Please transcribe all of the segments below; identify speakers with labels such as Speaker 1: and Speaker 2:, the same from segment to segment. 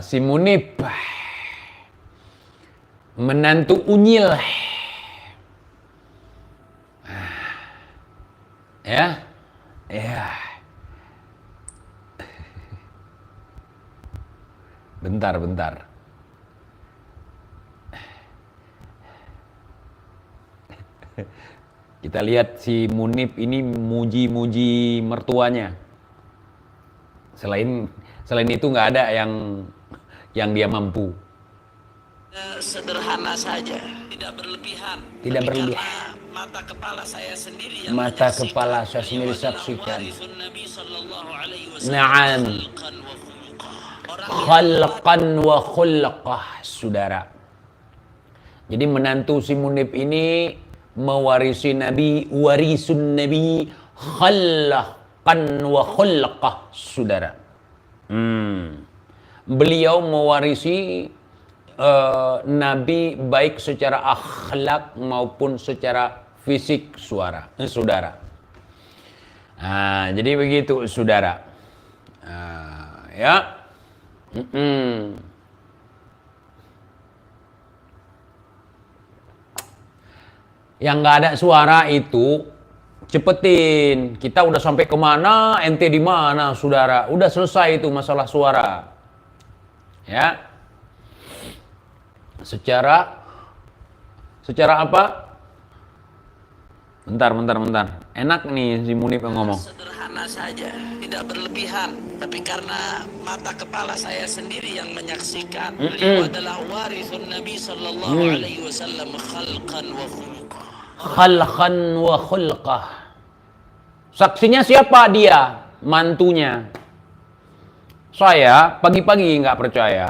Speaker 1: Si Munib menantu unyil. Ya. Bentar. Kita lihat si Munib ini muji-muji mertuanya. Selain itu nggak ada yang dia mampu.
Speaker 2: Sederhana saja, tidak berlebihan.
Speaker 1: Tidak berlebihan.
Speaker 2: Mata kepala saya sendiri
Speaker 1: saksikan. Na'am. Khalqan wa khulqah, saudara. Jadi menantu si Munib ini mewarisi Nabi, warisun Nabi khalqan wa khulqah, saudara. Beliau mewarisi Nabi baik secara akhlak maupun secara fisik, saudara. Jadi begitu, saudara. Ya. Yang nggak ada suara itu cepetin. Kita udah sampai kemana, ente di mana, saudara? Udah selesai itu masalah suara. Ya. Secara apa? Bentar. Enak nih si Munib yang ngomong.
Speaker 2: Sederhana saja, tidak berlebihan. Tapi karena mata kepala saya sendiri yang menyaksikan, beliau adalah warisun Nabi sallallahu alaihi wasallam khalqan
Speaker 1: wa khulqah. Saksinya siapa dia? Mantunya. Saya pagi-pagi nggak percaya.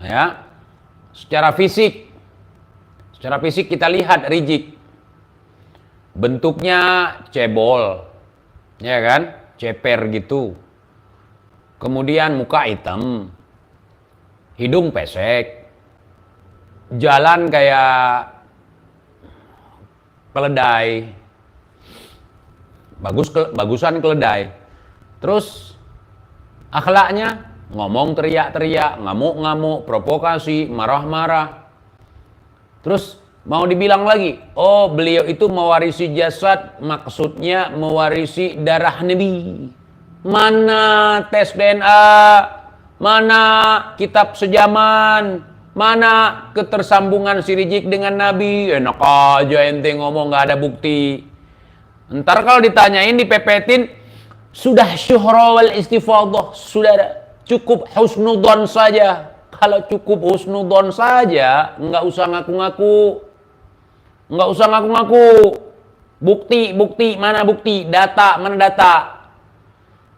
Speaker 1: Ya, secara fisik kita lihat Rizik, bentuknya cebol, ya kan, ceper gitu. Kemudian muka hitam, hidung pesek, jalan kayak keledai, bagusan keledai. Terus akhlaknya ngomong teriak-teriak, ngamuk-ngamuk, provokasi, marah-marah. Terus mau dibilang lagi, oh beliau itu mewarisi jasad, maksudnya mewarisi darah Nabi. Mana tes DNA, mana kitab sejaman, mana ketersambungan si Rizik dengan Nabi. Enak aja ente ngomong nggak ada bukti. Ntar kalau ditanyain, dipepetin, sudah syuhra wal istifadah, saudara. Cukup husnudon saja. Kalau cukup husnudon saja, nggak usah ngaku-ngaku. Bukti, mana bukti? Data, mana data?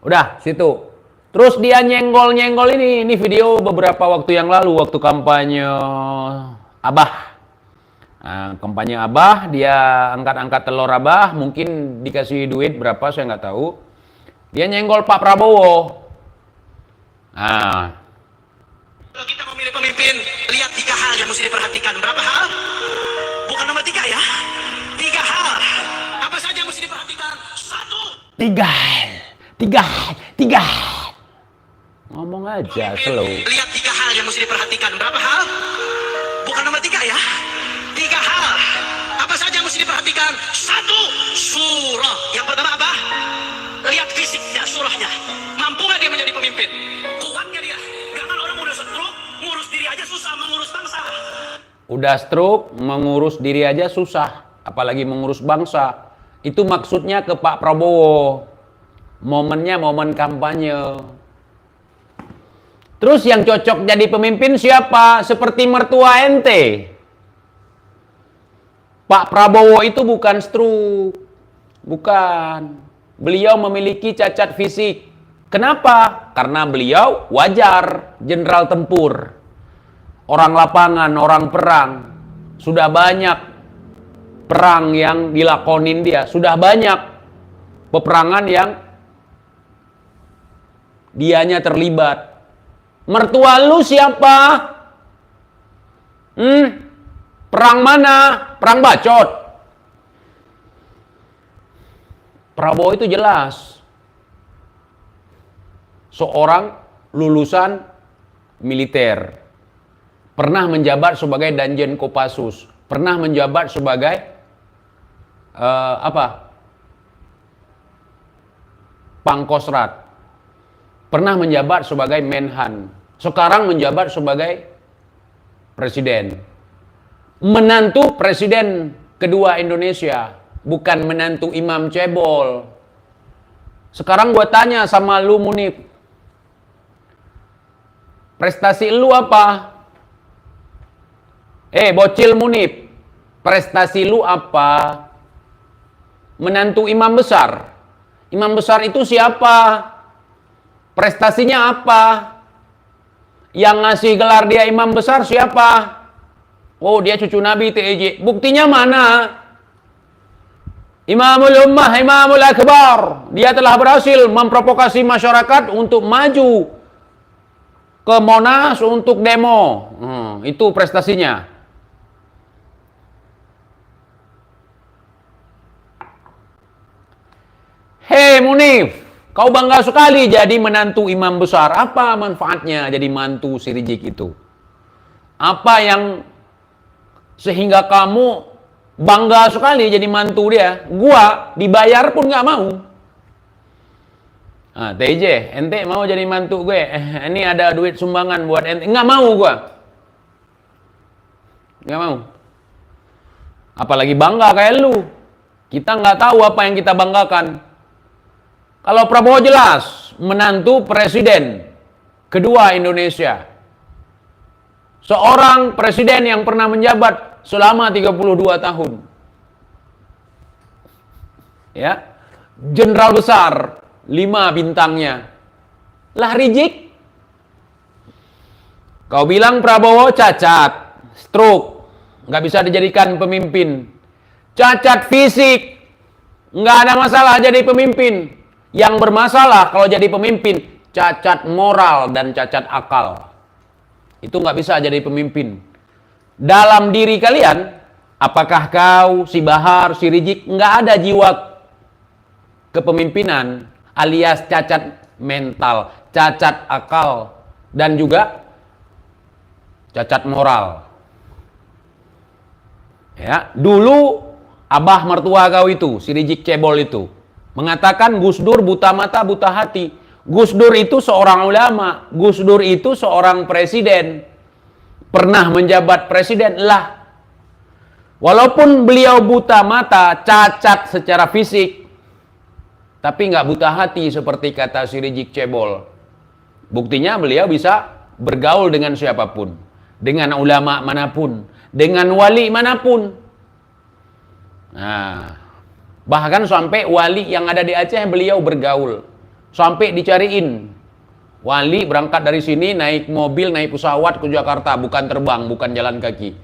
Speaker 1: Udah, situ. Terus dia nyenggol ini video beberapa waktu yang lalu, waktu kampanye Abah. Nah, kampanye Abah, dia angkat-angkat telur Abah, mungkin dikasih duit berapa, saya nggak tahu. Dia nyenggol Pak Prabowo. Nah,
Speaker 2: kalau kita memilih pemimpin, lihat 3 hal yang mesti diperhatikan. Berapa hal? Bukan nomor 3 ya. 3 hal. Apa saja yang mesti diperhatikan? 1.
Speaker 1: 3 hal. Ngomong aja slow.
Speaker 2: Lihat 3 hal yang mesti diperhatikan. Berapa hal? Bukan nomor 3 ya. 3 hal. Apa saja yang mesti diperhatikan? 1. Surah. Yang pertama apa? Lihat fisiknya, surahnya. Mampu nggak dia menjadi pemimpin? Kuat nggak dia? Jangan orang udah stroke, ngurus diri aja susah, mengurus bangsa.
Speaker 1: Udah stroke, mengurus diri aja susah, apalagi mengurus bangsa. Itu maksudnya ke Pak Prabowo. Momennya momen kampanye. Terus yang cocok jadi pemimpin siapa? Seperti mertua ente. Pak Prabowo itu bukan stroke. Bukan. Beliau memiliki cacat fisik. Kenapa? Karena beliau wajar, jenderal tempur. Orang lapangan, orang perang. Sudah banyak perang yang dilakonin dia. Sudah banyak peperangan yang dianya terlibat. Mertua lu siapa? Perang mana? Perang bacot. Prabowo itu jelas. seorang lulusan militer. Pernah menjabat sebagai Danjen Kopassus. Pernah menjabat sebagai Pangkostrat. Pernah menjabat sebagai Menhan. Sekarang menjabat sebagai presiden. Menantu presiden kedua Indonesia, bukan menantu imam cebol. Sekarang gua tanya sama lu Munif, prestasi lu apa? Bocil Munif, prestasi lu apa? Menantu imam besar. Imam besar itu siapa? Prestasinya apa? Yang ngasih gelar dia imam besar siapa? Oh, dia cucu Nabi TEJ. Buktinya mana? Imamul Ummah, Imamul Akbar. Dia telah berhasil memprovokasi masyarakat untuk maju ke Monas untuk demo. Itu prestasinya. Hei Munif, kau bangga sekali jadi menantu imam besar. Apa manfaatnya jadi mantu si Rizik itu? Apa yang sehingga kamu bangga sekali jadi mantu dia? Gua dibayar pun nggak mau. TJ, ente mau jadi mantu gue? Ini ada duit sumbangan buat ente. Nggak mau gua. Nggak mau. Apalagi bangga kayak lu. Kita nggak tahu apa yang kita banggakan. Kalau Prabowo jelas menantu presiden kedua Indonesia. Seorang presiden yang pernah menjabat selama 32 tahun. Ya. Jenderal besar 5 bintangnya. Lah Rizik. Kau bilang Prabowo cacat, stroke, nggak bisa dijadikan pemimpin. Cacat fisik, nggak ada masalah jadi pemimpin. Yang bermasalah kalau jadi pemimpin, cacat moral dan cacat akal. Itu nggak bisa jadi pemimpin. Dalam diri kalian, apakah kau, si Bahar, si Rizik, nggak ada jiwa kepemimpinan alias cacat mental, cacat akal, dan juga cacat moral. Ya, dulu abah mertua kau itu, si Rizik cebol itu, mengatakan Gus Dur buta mata, buta hati. Gus Dur itu seorang ulama. Gus Dur itu seorang presiden. Pernah menjabat presiden. Lah, walaupun beliau buta mata, cacat secara fisik, tapi nggak buta hati seperti kata si Rizik cebol. Buktinya beliau bisa bergaul dengan siapapun. Dengan ulama manapun. Dengan wali manapun. Nah, bahkan sampai wali yang ada di Aceh beliau bergaul. Sampai dicariin. Wali berangkat dari sini naik mobil, naik pesawat ke Jakarta. Bukan terbang, bukan jalan kaki.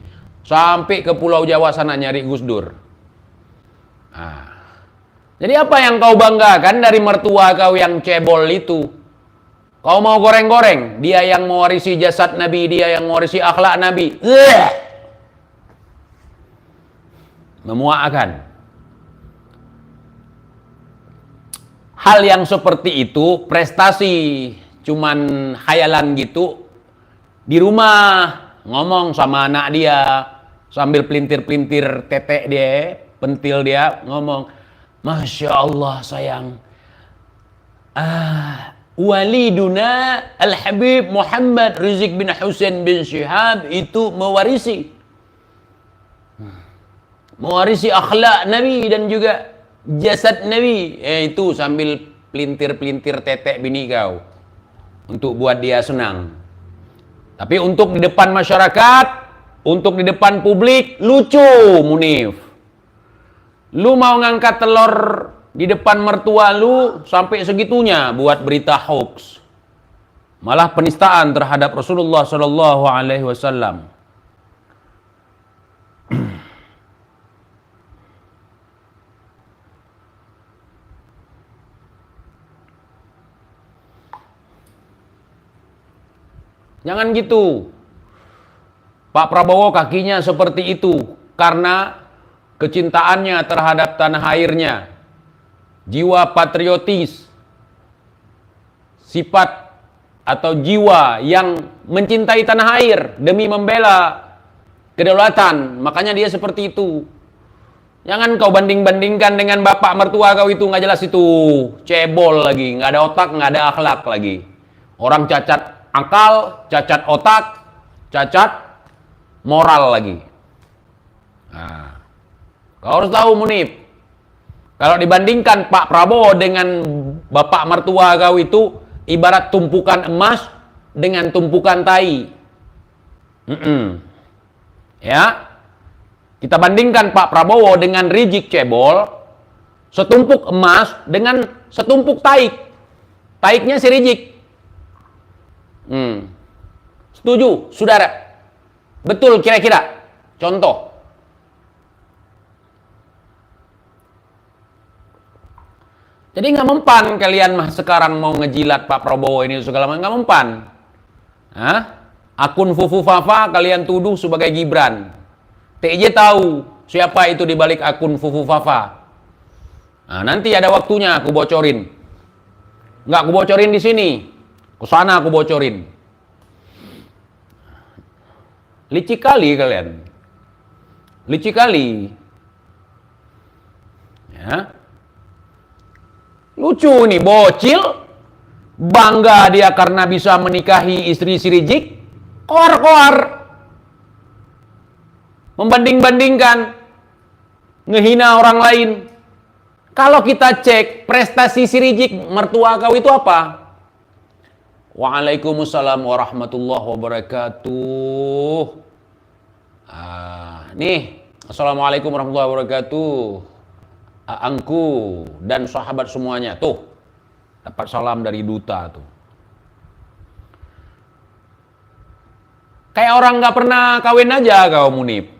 Speaker 1: Sampai ke Pulau Jawa sana nyari Gus Dur. Nah, jadi apa yang kau banggakan dari mertua kau yang cebol itu? Kau mau goreng-goreng? Dia yang mewarisi jasad Nabi, dia yang mewarisi akhlak Nabi. Memuakkan. Hal yang seperti itu, prestasi cuman khayalan gitu, di rumah ngomong sama anak dia, sambil pelintir-pelintir tetek dia, pentil dia, ngomong, Masya Allah sayang, waliduna Al-Habib Muhammad Rizik bin Husain bin Syihab itu mewarisi akhlak Nabi dan juga jasad Nabi. Itu sambil pelintir-pelintir tetek bini kau. Untuk buat dia senang. Tapi untuk di depan masyarakat, untuk di depan publik, lucu Munif. Lu mau ngangkat telur di depan mertua lu sampai segitunya buat berita hoax. Malah penistaan terhadap Rasulullah Sallallahu Alaihi Wasallam. Jangan gitu. Pak Prabowo kakinya seperti itu karena kecintaannya terhadap tanah airnya. Jiwa patriotis. sifat atau jiwa yang mencintai tanah air demi membela kedaulatan. Makanya dia seperti itu. Jangan kau banding-bandingkan dengan bapak mertua kau itu, nggak jelas itu. Cebol lagi, nggak ada otak, nggak ada akhlak lagi. Orang cacat akal, cacat otak, cacat moral lagi. Nah, kau harus tahu Munib, kalau dibandingkan Pak Prabowo dengan bapak mertua kau itu ibarat tumpukan emas dengan tumpukan tai. Ya, kita bandingkan Pak Prabowo dengan Rizik Cebol, setumpuk emas dengan setumpuk taik. Taiknya si Rizik. Setuju, saudara? Betul kira-kira? Contoh. Jadi nggak mempan kalian mah sekarang mau ngejilat Pak Prabowo ini segala macam, nggak mempan. Hah? Akun Fufu Fafa kalian tuduh sebagai Gibran. TJ tahu siapa itu di balik akun Fufu Fafa. Nah, nanti ada waktunya aku bocorin. Nggak aku bocorin di sini. Ke sana aku bocorin. Licik kali kalian. Licik kali. Ya. Lucu nih, bocil. Bangga dia karena bisa menikahi istri si Rizik. Koar-koar. Membanding-bandingkan, ngehina orang lain. Kalau kita cek prestasi si Rizik mertua kau itu apa? Waalaikumsalam warahmatullahi wabarakatuh. Nih, assalamualaikum warahmatullahi wabarakatuh. Angku dan sahabat semuanya tuh dapat salam dari duta tuh. Kayak orang nggak pernah kawin aja kau Munib.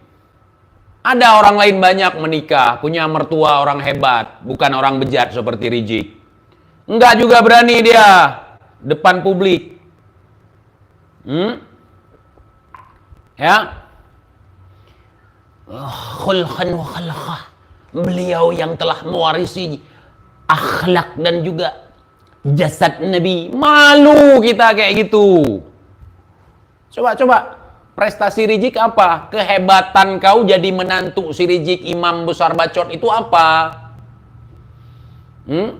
Speaker 1: Ada orang lain banyak menikah, punya mertua orang hebat, bukan orang bejat seperti Rizik. Enggak juga berani dia depan publik. Ya. Khulqan wa khalaqah. Beliau yang telah mewarisi akhlak dan juga jasad Nabi. Malu kita kayak gitu. Coba. Prestasi Rizik apa? Kehebatan kau jadi menantu si Rizik imam besar bacot itu apa?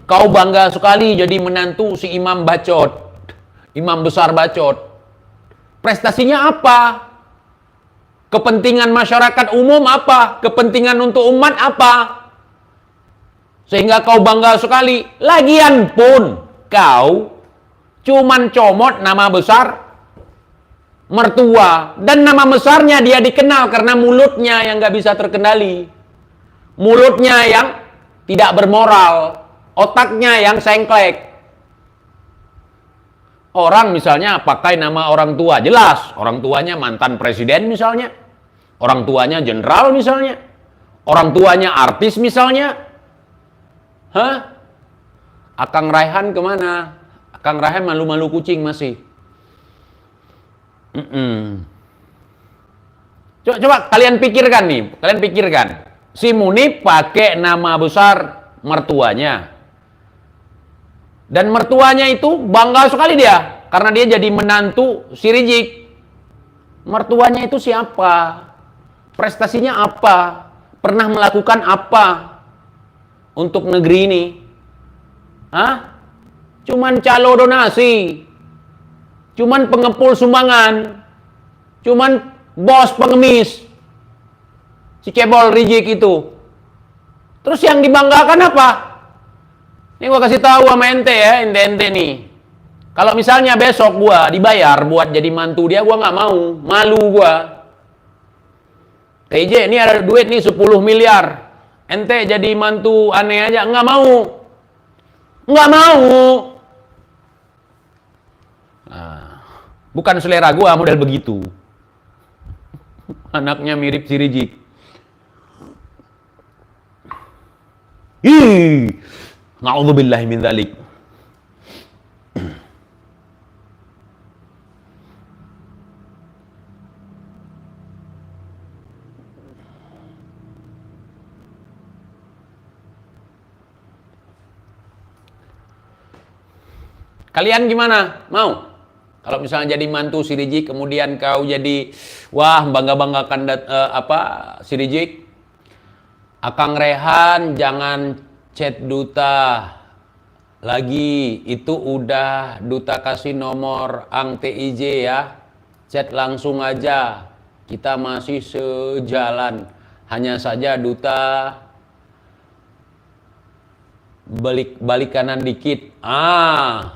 Speaker 1: Kau bangga sekali jadi menantu si imam bacot. Imam besar bacot. Prestasinya apa? Kepentingan masyarakat umum apa? Kepentingan untuk umat apa? Sehingga kau bangga sekali. Lagian pun kau cuman comot nama besar mertua, dan nama besarnya dia dikenal karena mulutnya yang nggak bisa terkendali, mulutnya yang tidak bermoral, otaknya yang sengklek. Orang misalnya pakai nama orang tua, jelas orang tuanya mantan presiden misalnya, orang tuanya jenderal misalnya, orang tuanya artis misalnya. Akang Raihan kemana? Akang Raihan malu-malu kucing masih. Coba kalian pikirkan nih, si Munib pakai nama besar mertuanya, dan mertuanya itu bangga sekali dia karena dia jadi menantu si Rizik. Mertuanya itu siapa? Prestasinya apa? Pernah melakukan apa untuk negeri ini? Cuman calo donasi, cuman pengepul sumbangan, cuman bos pengemis, si Cebol Rizik itu. Terus yang dibanggakan apa? Ini gua kasih tahu sama ente ya, ente nih. Kalau misalnya besok gua dibayar buat jadi mantu dia, gua nggak mau, malu gua. TJ, ini ada duit nih 10 miliar. Ente jadi mantu aneh aja, nggak mau. Nggak mau. Bukan selera gua model begitu. Anaknya mirip si Rizik. Na'udzubillahi min dzalik. Kalian gimana? Mau? Kalau misalnya jadi mantu si Rizik, kemudian kau jadi, wah bangga-banggakan si Rizik. Akang Rehan jangan chat duta lagi, itu udah duta kasih nomor Ang TIJ ya. Chat langsung aja, kita masih sejalan. Hanya saja duta balik kanan dikit.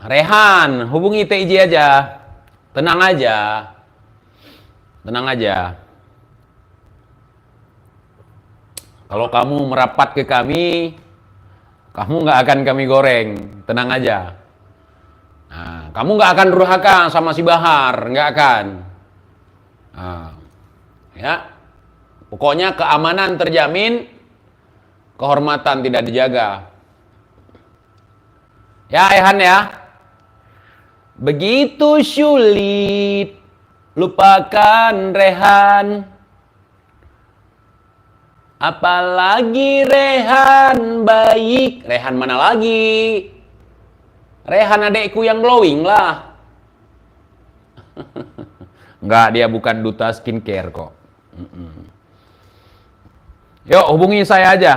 Speaker 1: Rehan, hubungi TIJ aja. Tenang aja. Tenang aja. Kalau kamu merapat ke kami, kamu nggak akan kami goreng. Tenang aja. Nah, kamu nggak akan durhaka sama si Bahar, nggak akan. Ya, pokoknya keamanan terjamin, kehormatan tidak dijaga. Ya, Ehan ya. Begitu sulit lupakan Rehan. Apalagi Rehan baik. Rehan mana lagi? Rehan adekku yang glowing lah. Enggak, dia bukan duta skincare kok. Yuk, hubungi saya aja.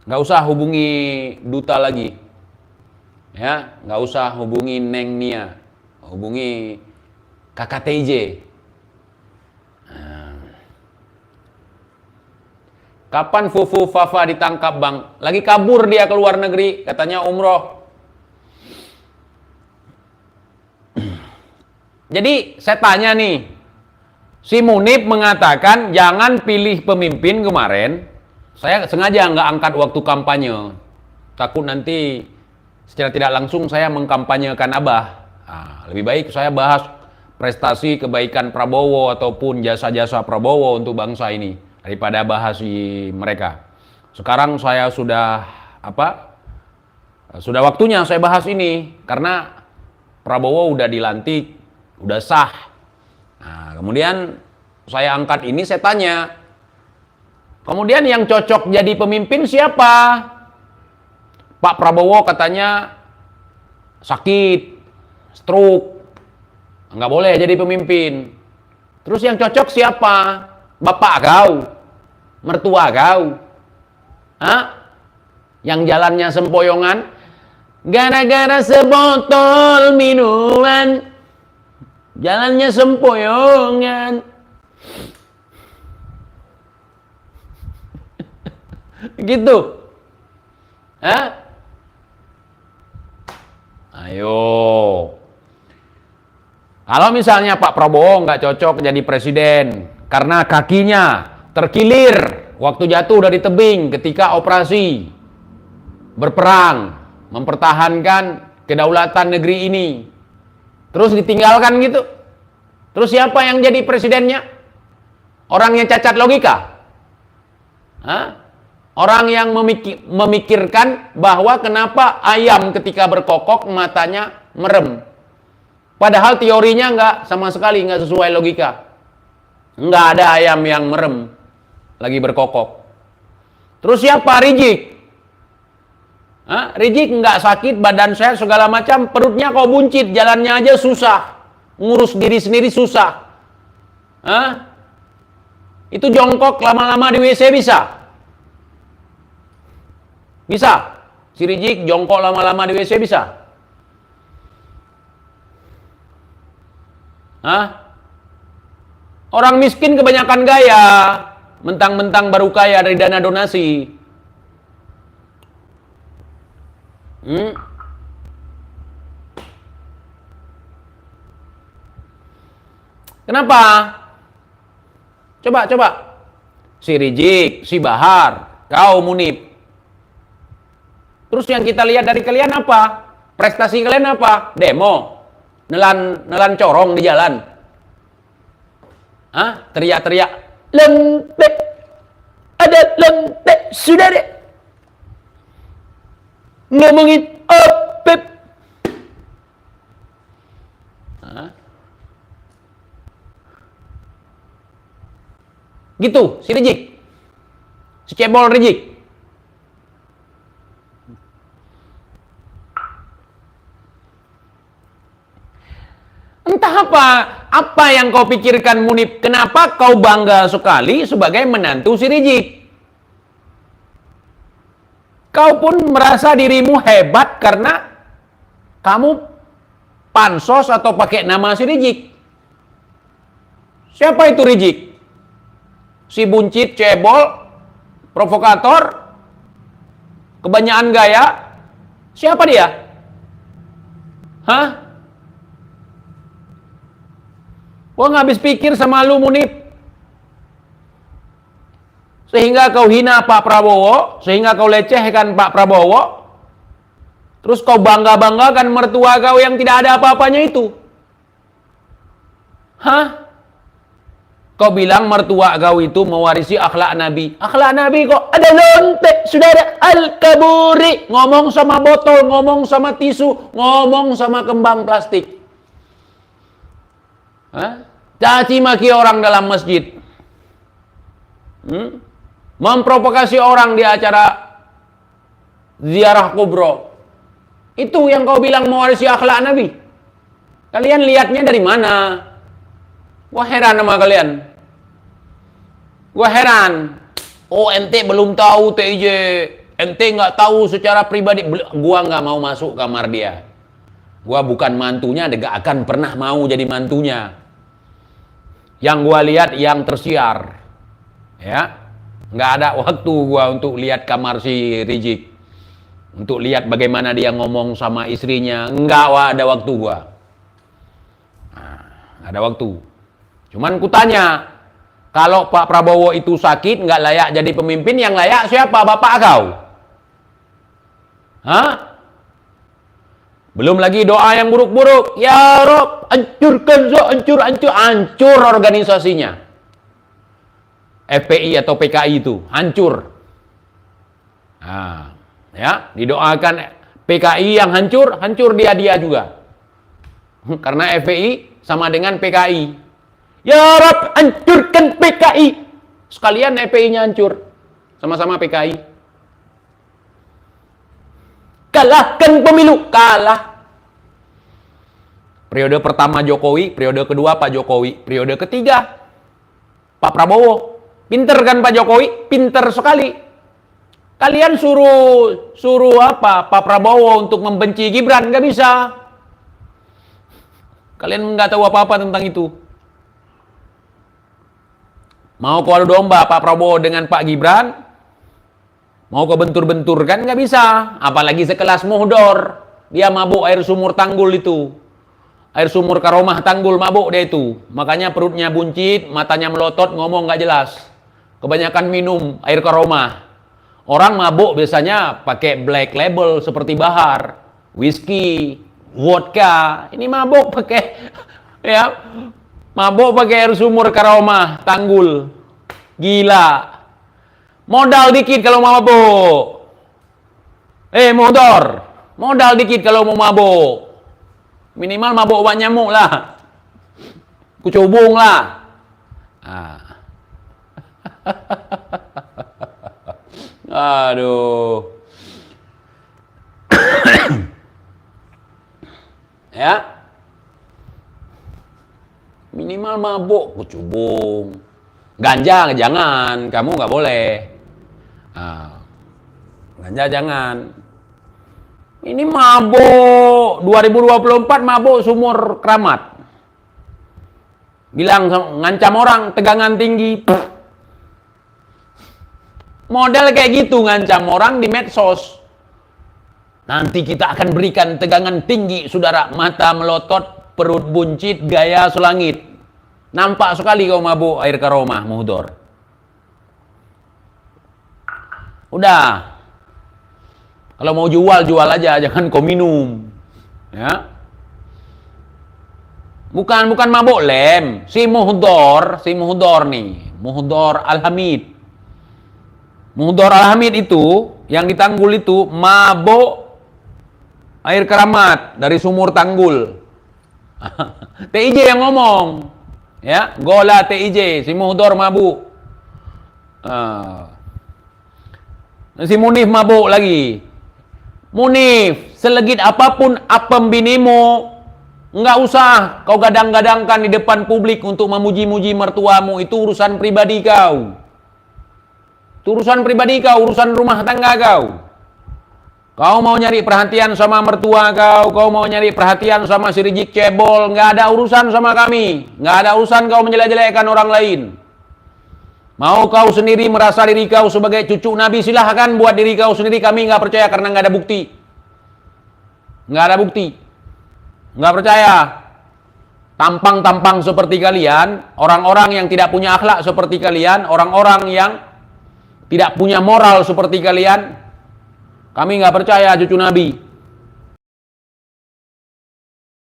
Speaker 1: Nggak usah hubungi duta lagi. Ya, nggak usah hubungi Neng Nia. Hubungi Kakak TJ. Kapan Fufu Fafa ditangkap, Bang? Lagi kabur dia ke luar negeri, katanya umroh. Jadi saya tanya nih, si Munib mengatakan jangan pilih pemimpin kemarin. Saya sengaja nggak angkat waktu kampanye, takut nanti secara tidak langsung saya mengkampanyekan Abah. Lebih baik saya bahas prestasi kebaikan Prabowo ataupun jasa-jasa Prabowo untuk bangsa ini daripada bahas mereka. Sekarang saya sudah sudah waktunya saya bahas ini karena Prabowo udah dilantik, udah sah. Nah, kemudian saya angkat ini, saya tanya, kemudian yang cocok jadi pemimpin siapa? Pak Prabowo katanya sakit, stroke, nggak boleh jadi pemimpin. Terus yang cocok siapa? Bapak kau, mertua kau, yang jalannya sempoyongan, gara-gara sebotol minuman, jalannya sempoyongan. Gitu. Ayo. Kalau misalnya Pak Prabowo nggak cocok jadi presiden karena kakinya terkilir waktu jatuh dari tebing ketika operasi berperang mempertahankan kedaulatan negeri ini, terus ditinggalkan gitu. Terus siapa yang jadi presidennya? Orang yang cacat logika? Orang yang memikirkan bahwa kenapa ayam ketika berkokok matanya merem. Padahal teorinya sama sekali nggak sesuai logika. Nggak ada ayam yang merem lagi berkokok. Terus siapa? Rizik. Rizik nggak sakit, badan sehat segala macam, perutnya kok buncit, jalannya aja susah, ngurus diri sendiri susah. Itu jongkok lama-lama di WC bisa? Bisa? Si Rizik jongkok lama-lama di WC bisa? Orang miskin kebanyakan gaya, mentang-mentang baru kaya dari dana donasi. Kenapa? Coba. Si Rizik, si Bahar, kau Munib. Terus yang kita lihat dari kalian apa? Prestasi kalian apa? Demo. Nelan corong di jalan. Teriak-teriak. Lempek. Ada lempek. Sudah deh. Ngomongin opep. Gitu, si Rizik. Si cebol Rizik. Entah apa yang kau pikirkan Munif, kenapa kau bangga sekali sebagai menantu si Rizik? Kau pun merasa dirimu hebat karena kamu pansos atau pakai nama si Rizik. Siapa itu Rizik? Si buncit, cebol, provokator, kebanyakan gaya. Siapa dia? Hah? Gua nggak habis pikir sama lu, Munif. Sehingga kau hina Pak Prabowo, sehingga kau lecehkan Pak Prabowo, terus kau bangga-banggakan mertua kau yang tidak ada apa-apanya itu. Hah? Kau bilang mertua kau itu mewarisi akhlak Nabi. Akhlak Nabi kok ada lontek, saudara Al-Kaburi. Ngomong sama botol, ngomong sama tisu, ngomong sama kembang plastik. Hah? Caci maki orang dalam masjid. Memprovokasi orang di acara ziarah kubro. Itu yang kau bilang mewarisi akhlak Nabi. Kalian lihatnya dari mana? Wah, heran sama kalian. Gua heran. Oh, ente belum tahu TIJ. Ente nggak tahu secara pribadi. Gua nggak mau masuk kamar dia. Gua bukan mantunya, gak akan pernah mau jadi mantunya. Yang gua lihat yang tersiar. Ya. Nggak ada waktu gua untuk lihat kamar si Rizik. Untuk lihat bagaimana dia ngomong sama istrinya. Nggak ada waktu gua. Nah, nggak ada waktu. Cuman kutanya, kalau Pak Prabowo itu sakit, nggak layak jadi pemimpin, yang layak siapa? Bapak kau? Hah? Belum lagi doa yang buruk-buruk. Ya Rob, hancurkan, hancur organisasinya. FPI atau PKI itu, hancur. Nah, ya, didoakan PKI yang hancur, hancur dia juga. Karena FPI sama dengan PKI. Ya Rob, hancurkan PKI. Sekalian FPI-nya hancur. Sama-sama PKI. Kalahkan pemilu. Kalah. Periode pertama Jokowi, periode kedua Pak Jokowi, periode ketiga Pak Prabowo. Pinter kan Pak Jokowi? Pinter sekali. Kalian suruh apa? Pak Prabowo untuk membenci Gibran, nggak bisa. Kalian nggak tahu apa-apa tentang itu. Mau kau adu domba Pak Prabowo dengan Pak Gibran, mau kau bentur-benturkan, nggak bisa. Apalagi sekelas Muhdor, dia mabuk air sumur Tanggul itu. Air sumur Karomah Tanggul, mabuk dia itu. Makanya perutnya buncit, matanya melotot, ngomong nggak jelas. Kebanyakan minum air Karomah. Orang mabuk biasanya pakai black label seperti Bahar, whisky, vodka. Ini mabuk pakai ya, mabuk pakai air sumur Karomah Tanggul. Gila. Modal dikit kalau mau mabuk. Motor, modal dikit kalau mau mabuk. Minimal mabuk obat nyamuk lah. Kucubung lah. Aduh. Ya. Minimal mabuk, kucubung. Ganja jangan, kamu nggak boleh. Ganja jangan. Ini mabuk 2024, mabuk sumur Keramat. Bilang ngancam orang tegangan tinggi. Model kayak gitu ngancam orang di medsos. Nanti kita akan berikan tegangan tinggi, saudara. Mata melotot, perut buncit, gaya selangit. Nampak sekali kau mabuk air Karomah, Muhdor. Udah. Kalau mau jual aja, jangan kau minum. Ya. Bukan mabuk lem. Si Muhdor nih. Muhdor Al-Hamid. Muhdor Al-Hamid itu, yang di Tanggul itu, mabuk air Keramat dari sumur Tanggul. TIJ yang ngomong. Ya, gola TIJ, si Muhdor mabuk. Si Munif mabuk lagi. Munif, selegit apapun apem binimu, Nggak usah kau gadang-gadangkan di depan publik untuk memuji-muji mertuamu. Itu urusan pribadi kau. Itu urusan pribadi kau, urusan rumah tangga kau. Kau mau nyari perhatian sama mertua kau mau nyari perhatian sama si Rijik cebol, nggak ada urusan sama kami. Nggak ada urusan kau menjelek-jelekkan orang lain. Mau kau sendiri merasa diri kau sebagai cucu Nabi, silahkan buat diri kau sendiri. Kami nggak percaya karena nggak ada bukti. Nggak ada bukti. Nggak percaya. Tampang-tampang seperti kalian, orang-orang yang tidak punya akhlak seperti kalian, orang-orang yang tidak punya moral seperti kalian, kami nggak percaya cucu Nabi.